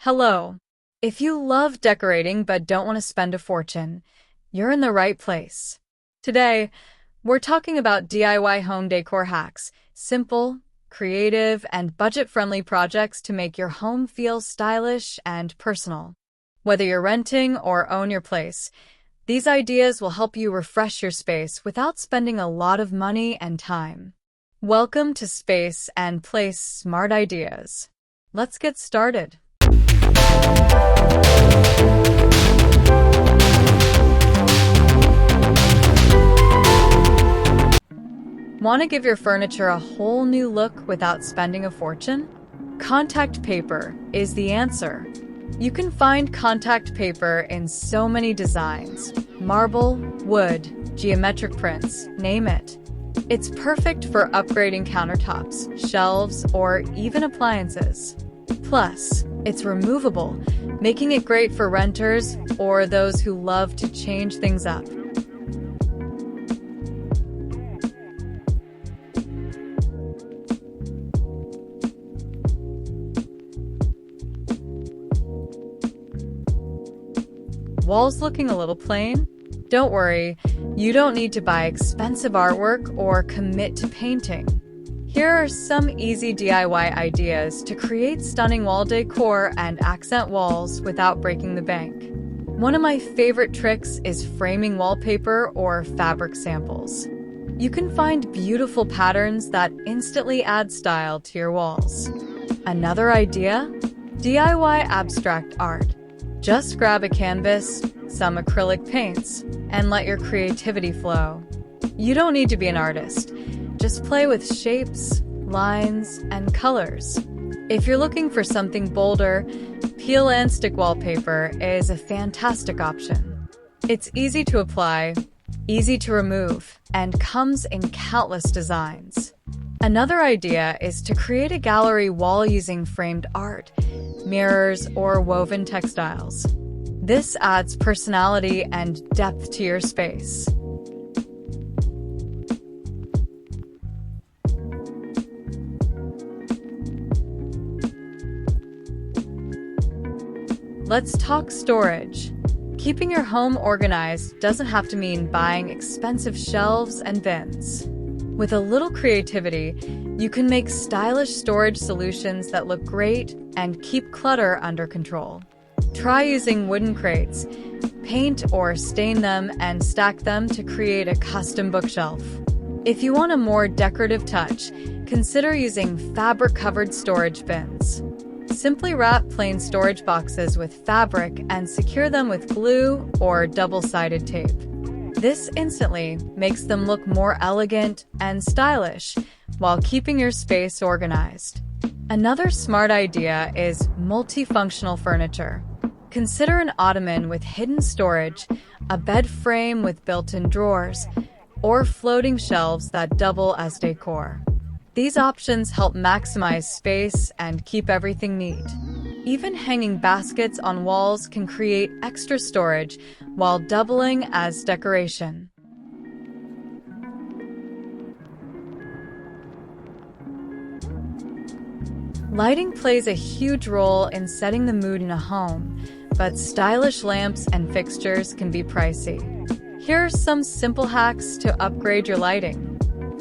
Hello. If you love decorating but don't want to spend a fortune, you're in the right place. Today, we're talking about DIY home decor hacks, simple, creative, and budget-friendly projects to make your home feel stylish and personal. Whether you're renting or own your place, these ideas will help you refresh your space without spending a lot of money and time. Welcome to Space and Place Smart Ideas. Let's get started. Want to give your furniture a whole new look without spending a fortune? Contact paper is the answer. You can find contact paper in so many designs: marble, wood, geometric prints, name it. It's perfect for upgrading countertops, shelves, or even appliances. Plus, it's removable, making it great for renters or those who love to change things up. Walls looking a little plain? Don't worry, you don't need to buy expensive artwork or commit to painting. Here are some easy DIY ideas to create stunning wall decor and accent walls without breaking the bank. One of my favorite tricks is framing wallpaper or fabric samples. You can find beautiful patterns that instantly add style to your walls. Another idea? DIY abstract art. Just grab a canvas, some acrylic paints, and let your creativity flow. You don't need to be an artist. Just play with shapes, lines, and colors. If you're looking for something bolder, peel and stick wallpaper is a fantastic option. It's easy to apply, easy to remove, and comes in countless designs. Another idea is to create a gallery wall using framed art, mirrors, or woven textiles. This adds personality and depth to your space. Let's talk storage. Keeping your home organized doesn't have to mean buying expensive shelves and bins. With a little creativity, you can make stylish storage solutions that look great and keep clutter under control. Try using wooden crates. Paint or stain them and stack them to create a custom bookshelf. If you want a more decorative touch, consider using fabric-covered storage bins. Simply wrap plain storage boxes with fabric and secure them with glue or double-sided tape. This instantly makes them look more elegant and stylish while keeping your space organized. Another smart idea is multifunctional furniture. Consider an ottoman with hidden storage, a bed frame with built-in drawers, or floating shelves that double as decor. These options help maximize space and keep everything neat. Even hanging baskets on walls can create extra storage while doubling as decoration. Lighting plays a huge role in setting the mood in a home, but stylish lamps and fixtures can be pricey. Here are some simple hacks to upgrade your lighting.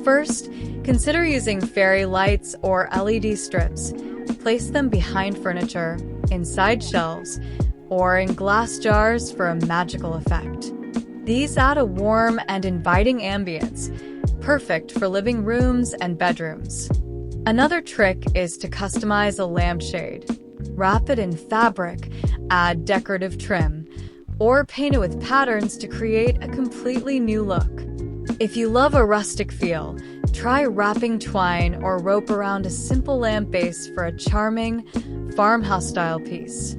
First, consider using fairy lights or LED strips. Place them behind furniture, inside shelves, or in glass jars for a magical effect. These add a warm and inviting ambience, perfect for living rooms and bedrooms. Another trick is to customize a lampshade. Wrap it in fabric, add decorative trim, or paint it with patterns to create a completely new look. If you love a rustic feel, try wrapping twine or rope around a simple lamp base for a charming, farmhouse-style piece.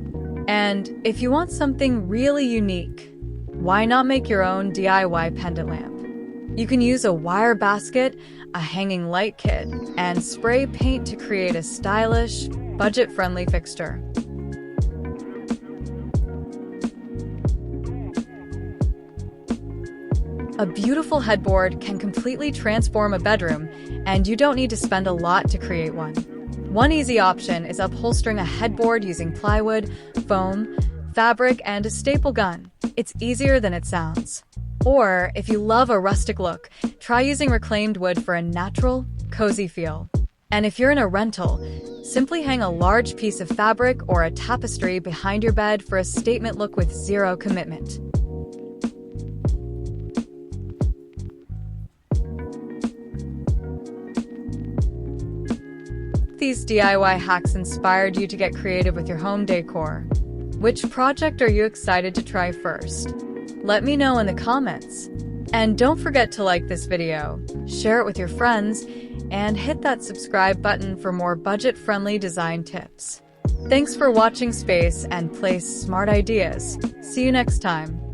And if you want something really unique, why not make your own DIY pendant lamp? You can use a wire basket, a hanging light kit, and spray paint to create a stylish, budget-friendly fixture. A beautiful headboard can completely transform a bedroom, and you don't need to spend a lot to create one. One easy option is upholstering a headboard using plywood, foam, fabric, and a staple gun. It's easier than it sounds. Or, if you love a rustic look, try using reclaimed wood for a natural, cozy feel. And if you're in a rental, simply hang a large piece of fabric or a tapestry behind your bed for a statement look with zero commitment. These DIY hacks inspired you to get creative with your home decor. Which project are you excited to try first? Let me know in the comments. And don't forget to like this video, share it with your friends, and hit that subscribe button for more budget-friendly design tips. Thanks for watching Space and Place Smart Ideas. See you next time.